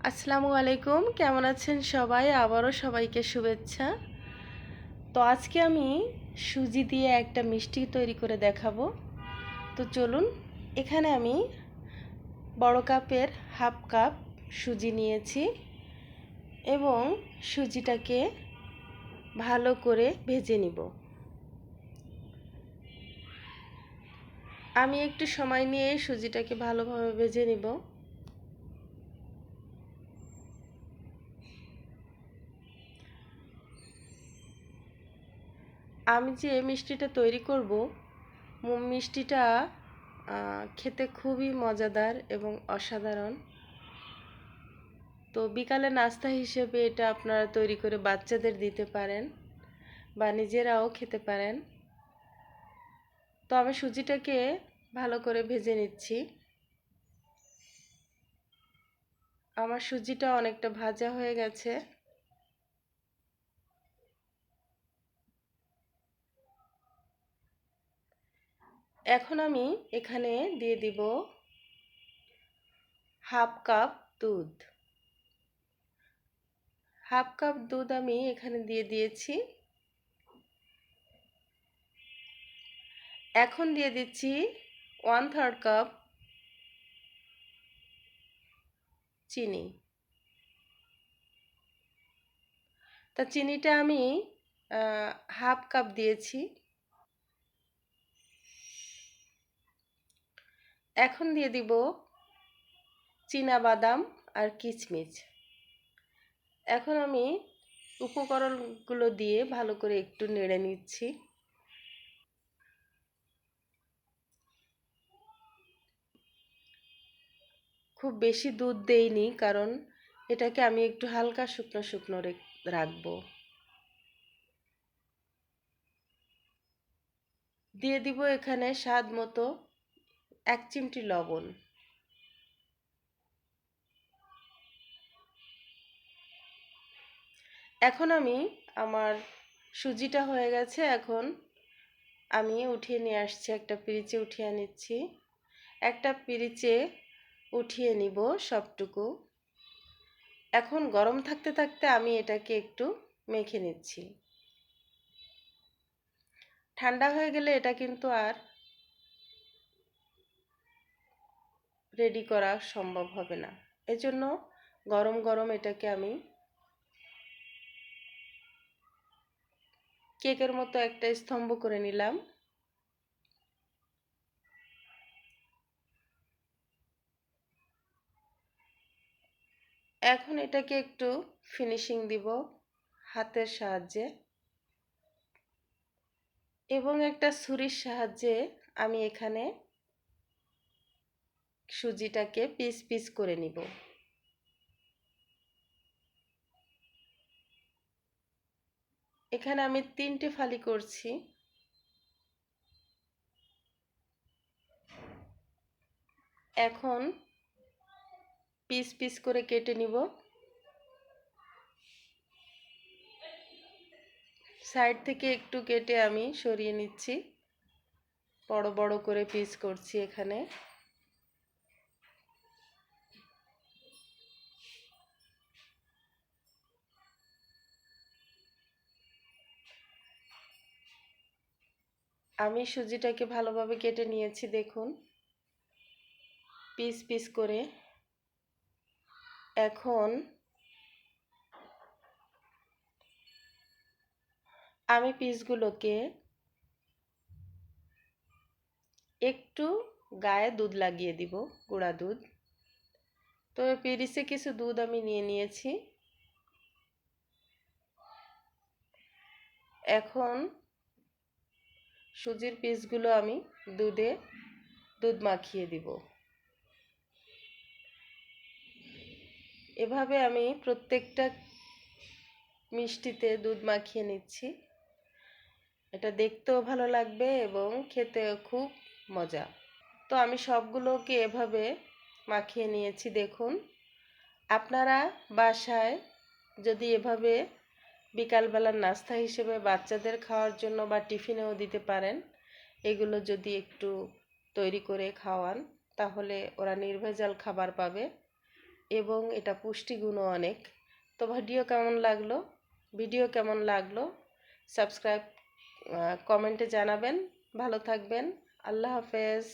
আসসালামু আলাইকুম, কেমন আছেন সবাই? আবারও সবাইকে শুভেচ্ছা। তো আজকে আমি সুজি দিয়ে একটা মিষ্টি তৈরি করে দেখাবো। তো চলুন, এখানে আমি বড় কাপের হাফ কাপ সুজি নিয়েছি এবং সুজিটাকে ভালো করে ভেজে নিব। আমি একটু সময় নিয়ে সুজিটাকে ভালোভাবে ভেজে নিব। আমি যে মিষ্টিটা তৈরি করব, মিষ্টিটা খেতে খুবই মজাদার এবং অসাধারণ। তো বিকালে নাস্তা হিসেবে এটা আপনারা তৈরি করে বাচ্চাদের দিতে পারেন বা নিজেরাও খেতে পারেন। তো আমি সুজিটাকে ভালো করে ভেজে নিচ্ছি। আমার সুজিটা অনেকটা ভাজা হয়ে গেছে। এখন আমি এখানে দিয়ে দিব হাফ কাপ দুধ। হাফ কাপ দুধ আমি এখানে দিয়ে দিয়েছি। এখন দিয়ে দিচ্ছি 1/3 কাপ চিনি। তা চিনিটা আমি হাফ কাপ দিয়েছি। এখন দিয়ে দিব বাদাম আর কিশমিশ। এখন আমি উপকরণগুলো দিয়ে ভালো করে একটু নেড়ে নিচ্ছি। খুব বেশি দুধ দেইনি, কারণ এটাকে আমি একটু হালকা শুকনো শুকনো রাখবো। দিয়ে দিব এখানে স্বাদ মতো 1 চিমটি লবণ। এখন আমার সুজিটা হয়ে গেছে। এখন আমি উঠিয়ে নিয়ে আসছি, একটা পিরিচে উঠিয়ে নিচ্ছি। একটা পিরিচে উঠিয়ে নিব সবটুকু। এখন গরম থাকতে থাকতে আমি এটাকে একটু মেখে নিচ্ছি। ঠান্ডা হয়ে গেলে এটা কিন্তু আর রেডি করা সম্ভব হবে না। এজন্য গরম গরম এটাকে আমি কেকের মতো একটা স্তম্ভ করে নিলাম। এখন এটাকে একটু ফিনিশিং দিব হাতের সাহায্যে এবং একটা ছুরির সাহায্যে আমি এখানে সুজিটাকে পিস পিস করে নিব। এখানে আমি 3টে ফালি করছি। এখন পিস পিস করে কেটে নিব। সাইড থেকে একটু কেটে আমি সরিয়ে নিচ্ছি। বড় বড় করে পিস করছি এখানে। আমি সুজিটাকে ভালোভাবে কেটে নিয়েছি, দেখুন, পিস পিস করে। এখন আমি পিসগুলোকে একটু গায়ে দুধ লাগিয়ে দিব, গুঁড়া দুধ। তো পিরিচে কিছু দুধ আমি নিয়ে নিয়েছি। এখন সুজির পিসগুলো আমি দুধ মাখিয়ে দিব। এভাবে আমি প্রত্যেকটা মিষ্টিতে দুধ মাখিয়ে নিচ্ছি। এটা দেখতেও ভালো লাগবে এবং খেতেও খুব মজা। তো আমি সবগুলোকে এভাবে মাখিয়ে নিয়েছি, দেখুন। আপনারা বাসায় যদি এভাবে বিকালবেলার নাস্তা হিসেবে বাচ্চাদের খাওয়ার জন্য বা টিফিনেও দিতে পারেন, এগুলো যদি একটু তৈরি করে খাওয়ান, তাহলে ওরা নির্ভেজাল খাবার পাবে এবং এটা পুষ্টিগুণও অনেক। তো ভিডিও কেমন লাগলো সাবস্ক্রাইব কমেন্টে জানাবেন। ভালো থাকবেন। আল্লাহ হাফেজ।